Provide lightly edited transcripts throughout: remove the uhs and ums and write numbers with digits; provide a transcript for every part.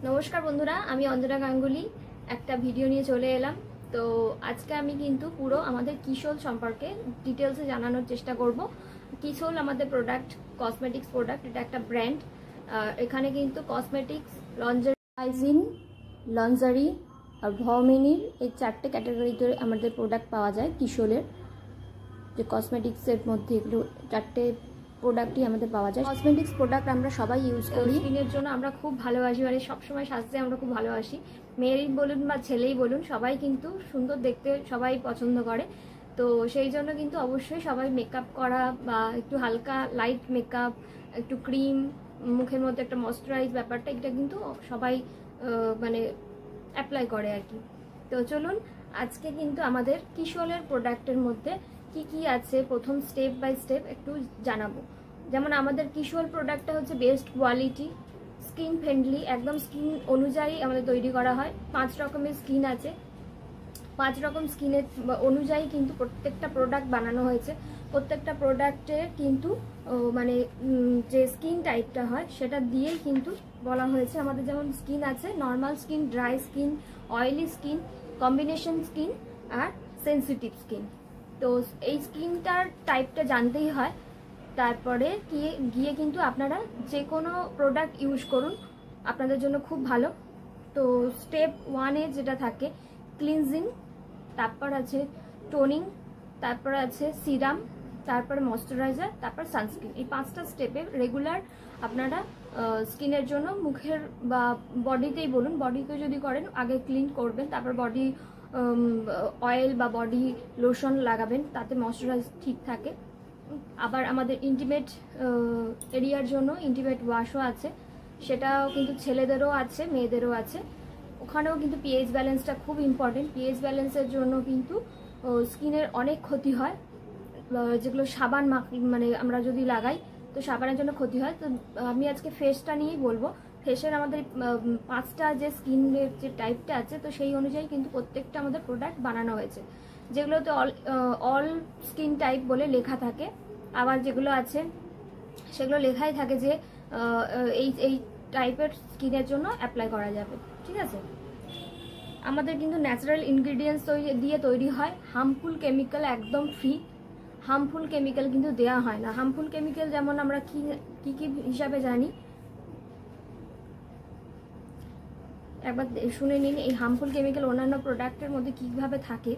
নমস্কার বন্ধুরা, আমি অঞ্জনা গাঙ্গুলি একটা ভিডিও নিয়ে চলে এলাম। তো আজকে আমি কিন্তু পুরো আমাদের কিশোল সম্পর্কে ডিটেলসে জানানোর চেষ্টা করব। কিশোল আমাদের প্রোডাক্ট, কসমেটিক্স প্রোডাক্ট, এটা একটা ব্র্যান্ড। এখানে কিন্তু কসমেটিক্স, লঞ্জারি, হাইজিন, লঞ্জারি আর ভমিনির এই চারটে ক্যাটাগরিতে আমাদের প্রোডাক্ট পাওয়া যায়। কিশোলের যে কসমেটিক্সের মধ্যে এগুলো চারটে প্রোডাক্টই আমাদের পাওয়া যায়। কসমেটিক্স প্রোডাক্ট আমরা সবাই ইউজ করি, স্কিনের জন্য আমরা খুব ভালোবাসি, মানে সবসময় সাজতে আমরা খুব ভালোবাসি। মেয়েরই বলুন বা ছেলেই বলুন, সবাই কিন্তু সুন্দর দেখতে সবাই পছন্দ করে। তো সেই জন্য কিন্তু অবশ্যই সবাই মেকআপ করা বা একটু হালকা লাইট মেকআপ, একটু ক্রিম, মুখের মধ্যে একটা ময়শ্চারাইজ ব্যাপারটা, এটা কিন্তু সবাই মানে অ্যাপ্লাই করে আর কি। তো চলুন আজকে কিন্তু আমাদের কিশোলের প্রোডাক্টের মধ্যে কি কি আছে প্রথম স্টেপ বাই স্টেপ একটু জানাবো। যেমন আমাদের কিশোল প্রোডাক্টটা হচ্ছে বেস্ট কোয়ালিটি, স্কিন ফ্রেন্ডলি, একদম স্কিন অনুযায়ী আমাদের তৈরি করা হয়। 5 রকমের স্কিন আছে, 5 রকম স্কিনের অনুযায়ী কিন্তু প্রত্যেকটা প্রোডাক্ট বানানো হয়েছে। প্রত্যেকটা প্রোডাক্টের কিন্তু মানে যে স্কিন টাইপটা হয় সেটা দিয়েই কিন্তু বলা হয়েছে। আমাদের যেমন স্কিন আছে normal skin, dry skin, oily skin, combination skin আর সেন্সিটিভ স্কিন। তো এই স্কিনটার টাইপটা জানতেই হয়, তারপরে গিয়ে কিন্তু আপনারা যে কোনো প্রোডাক্ট ইউজ করুন, আপনাদের জন্য খুব ভালো। তো স্টেপ 1-এ যেটা থাকে ক্লিনজিং, তারপর আছে টোনিং, তারপর আছে সিরাম, তারপর ময়শ্চারাইজার, তারপর সানস্ক্রিন। এই 5টা স্টেপে রেগুলার আপনারা স্কিনের জন্য, মুখের বা বডিতেই বলুন, বডিতে যদি করেন আগে ক্লিন করবেন, তারপর বডি অয়েল বা বডি লোশন লাগাবেন, তাতে ময়শ্চারাইজ ঠিক থাকে। আবার আমাদের ইন্টিমেট এরিয়ার জন্য ইন্টিমেট ওয়াশও আছে, সেটাও কিন্তু ছেলেদেরও আছে মেয়েদেরও আছে। ওখানেও কিন্তু পিএইচ ব্যালেন্সটা খুব ইম্পর্টেন্ট। পিএইচ ব্যালেন্সের জন্য কিন্তু স্কিনের অনেক ক্ষতি হয়, যেগুলো সাবান মানে আমরা যদি লাগাই তো সাবানের জন্য ক্ষতি হয়। তো আমি আজকে ফেসটা নিয়েই বলবো। ফেসের আমাদের 5টা যে স্কিনের যে টাইপটা আছে, তো সেই অনুযায়ী কিন্তু প্রত্যেকটা আমাদের প্রোডাক্ট বানানো হয়েছে। যেগুলোতে অল স্কিন টাইপ বলে লেখা থাকে, আবার যেগুলো আছে সেগুলো লেখাই থাকে যে এই টাইপের স্কিনের জন্য অ্যাপ্লাই করা যাবে। ঠিক আছে, আমাদের কিন্তু ন্যাচারাল ইনগ্রিডিয়েন্টস দিয়ে তৈরি হয়, হার্মফুল কেমিক্যাল একদম ফ্রি। হার্মফুল কেমিক্যাল কিন্তু দেয়া হয় না। হার্মফুল কেমিক্যাল যেমন আমরা কি কি হিসাবে জানি, একবার শুনে নিন এই হার্মফুল কেমিক্যাল অন্যান্য প্রোডাক্টের মধ্যে কীভাবে থাকে।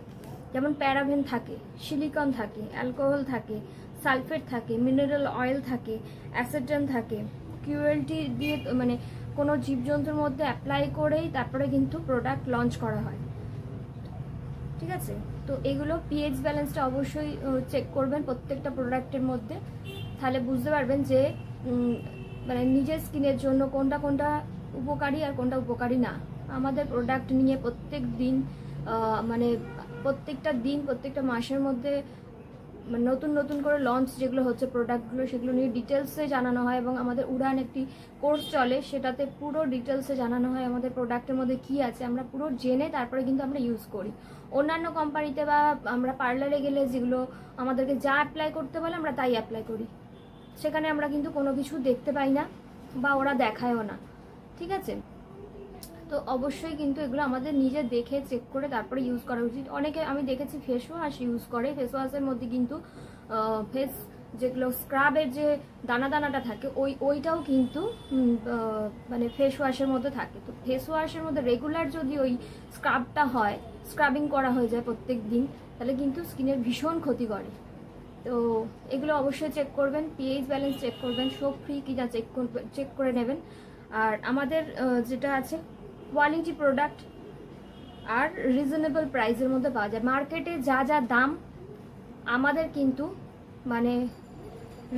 যেমন প্যারাবেন থাকে, সিলিকন থাকে, অ্যালকোহল থাকে, সালফেট থাকে, মিনারেল অয়েল থাকে, অ্যাসেটন থাকে। কিউএলটি দিয়ে মানে কোনো জীবজন্তুর মধ্যে অ্যাপ্লাই করেই তারপরে কিন্তু প্রোডাক্ট লঞ্চ করা হয়। ঠিক আছে, তো এগুলো পিএইচ ব্যালেন্সটা অবশ্যই চেক করবেন প্রত্যেকটা প্রোডাক্টের মধ্যে, তাহলে বুঝতে পারবেন যে মানে নিজের স্কিনের জন্য কোনটা কোনটা উপকারী আর কোনটা উপকারী না। আমাদের প্রোডাক্ট নিয়ে প্রত্যেক দিন মানে প্রত্যেকটা দিন প্রত্যেকটা মাসের মধ্যে নতুন নতুন করে লঞ্চ যেগুলো হচ্ছে প্রোডাক্টগুলো, সেগুলো নিয়ে ডিটেলসে জানানো হয়। এবং আমাদের উড়ান একটি কোর্স চলে, সেটাতে পুরো ডিটেলসে জানানো হয় আমাদের প্রোডাক্টের মধ্যে কি আছে, আমরা পুরো জেনে তারপরে কিন্তু আমরা ইউজ করি। অন্যান্য কোম্পানিতে বা আমরা পার্লারে গেলে যেগুলো আমাদেরকে যা অ্যাপ্লাই করতে বলে আমরা তাই অ্যাপ্লাই করি, সেখানে আমরা কিন্তু কোনো কিছু দেখতে পাই না বা ওরা দেখায়ও না। ঠিক আছে, তো অবশ্যই কিন্তু এগুলো আমাদের নিজে দেখে চেক করে তারপরে ইউজ করা উচিত। অনেকে আমি দেখেছি ফেস ওয়াশ ইউজ করে, ফেস ওয়াশের মধ্যে কিন্তু ফেস যেগুলো স্ক্রাবের যে দানা দানাটা থাকে ওইটাও কিন্তু মানে ফেস ওয়াশের মধ্যে থাকে। তো ফেস ওয়াশের মধ্যে রেগুলার যদি ওই স্ক্রাবটা হয়, স্ক্রাবিং করা হয়ে যায় প্রত্যেক দিন, তাহলে কিন্তু স্কিনের ভীষণ ক্ষতি করে। তো এগুলো অবশ্যই চেক করবেন, পিএইচ ব্যালেন্স চেক করবেন, সোপ ফ্রি কিনা চেক করে নেবেন। আর আমাদের যেটা আছে কোয়ালিটি প্রোডাক্ট আর রিজনেবল প্রাইসের মধ্যে পাওয়া যায়। মার্কেটে যা যা দাম, আমাদের কিন্তু মানে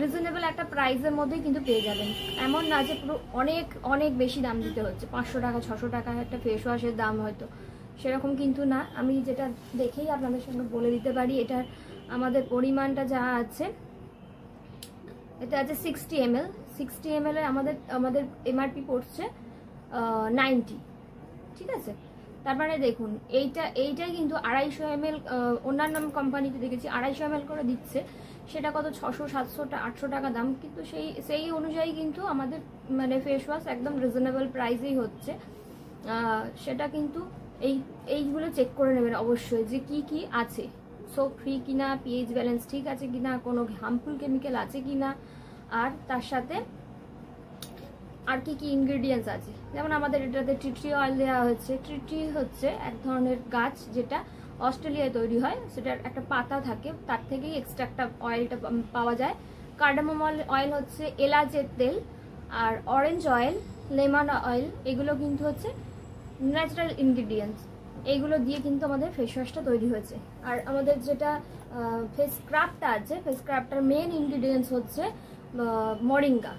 রিজনেবল একটা প্রাইসের মধ্যেই কিন্তু পেয়ে যাবেন। এমন না যে পুরো অনেক অনেক বেশি দাম দিতে হচ্ছে, 500 টাকা 600 টাকা একটা ফেস ওয়াশের দাম হয়তো, সেরকম কিন্তু না। আমি যেটা দেখেই আপনাদের সঙ্গে বলে দিতে পারি, এটার আমাদের পরিমাণটা যা আছে, এটা আছে 60 ml। 60 ml এর আমাদের এমআরপি পড়ছে 90। ঠিক আছে, তারপরে দেখুন এইটাই কিন্তু 250 ml, অন্যান্য কোম্পানিতে দেখেছি 250 ml করে দিচ্ছে, সেটা কত 600 700 800 টাকা দাম, কিন্তু সেই অনুযায়ী কিন্তু আমাদের মানে ফেস ওয়াশ একদম রিজনেবল প্রাইসেই হচ্ছে। সেটা কিন্তু এইগুলো চেক করে নেবেন অবশ্যই যে কি কি আছে, সোপ ফ্রি কিনা, পিএইচ ব্যালেন্স ঠিক আছে কিনা, কোনো হার্মফুল কেমিক্যাল আছে কিনা, আর তার সাথে আর কি কি ইনগ্রেডিয়েন্টস আছে। যেমন আমাদের এটাতে টি ট্রি অয়েল দেওয়া হয়েছে। টি ট্রি হচ্ছে এক ধরনের গাছ যেটা অস্ট্রেলিয়ায় তৈরি হয়, সেটার একটা পাতা থাকে, তার থেকেই এক্সট্রাক্টটা অয়েলটা পাওয়া যায়। কার্ডামম অয়েল হচ্ছে এলাচের তেল, আর অরেঞ্জ অয়েল, লেমন অয়েল, এগুলো কিন্তু হচ্ছে ন্যাচারাল ইনগ্রিডিয়েন্টস। এইগুলো দিয়ে কিন্তু আমাদের ফেস ওয়াশটা তৈরি হয়েছে। আর আমাদের যেটা ফেস স্ক্রাবটা আছে, ফেস স্ক্রাবটার মেন ইনগ্রিডিয়েন্টস হচ্ছে মরিঙ্গা।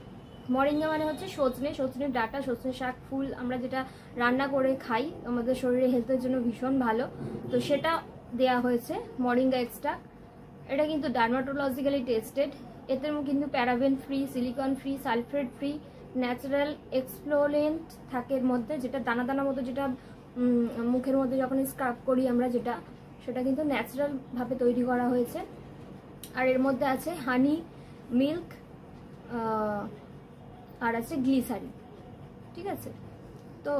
মরিঙ্গা মানে হচ্ছে সজনের ডাঁটা, সজনে শাক ফুল, আমরা যেটা রান্না করে খাই, আমাদের শরীরে হেলথের জন্য ভীষণ ভালো। তো সেটা দেয়া হয়েছে মরিঙ্গা এক্সট্রাক্ট। এটা কিন্তু ডার্মাটোলজিক্যালি টেস্টেড। এতে কিন্তু paraben free, silicone free, sulphate free, natural exfoliant থাকে এর মধ্যে, যেটা দানা দানা মতো, যেটা মুখের মধ্যে যখন স্ক্রাব করি আমরা, সেটা কিন্তু ন্যাচারাল ভাবে তৈরি করা হয়েছে। আর এর মধ্যে আছে হানি, মিল্ক, আর আছে গ্লিসারিন। ঠিক আছে, তো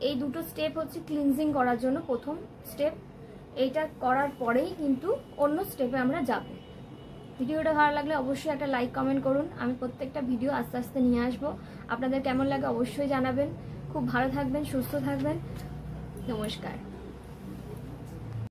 এই দুটো স্টেপ হচ্ছে ক্লিনজিং করার জন্য প্রথম স্টেপ। এইটা করার পরেই কিন্তু অন্য স্টেপে আমরা যাব। ভিডিওটা ভালো লাগলে অবশ্যই একটা লাইক কমেন্ট করুন। আমি প্রত্যেকটা ভিডিও আস্তে আস্তে নিয়ে আসবো, আপনাদের কেমন লাগে অবশ্যই জানাবেন। খুব ভালো থাকবেন, সুস্থ থাকবেন। নমস্কার।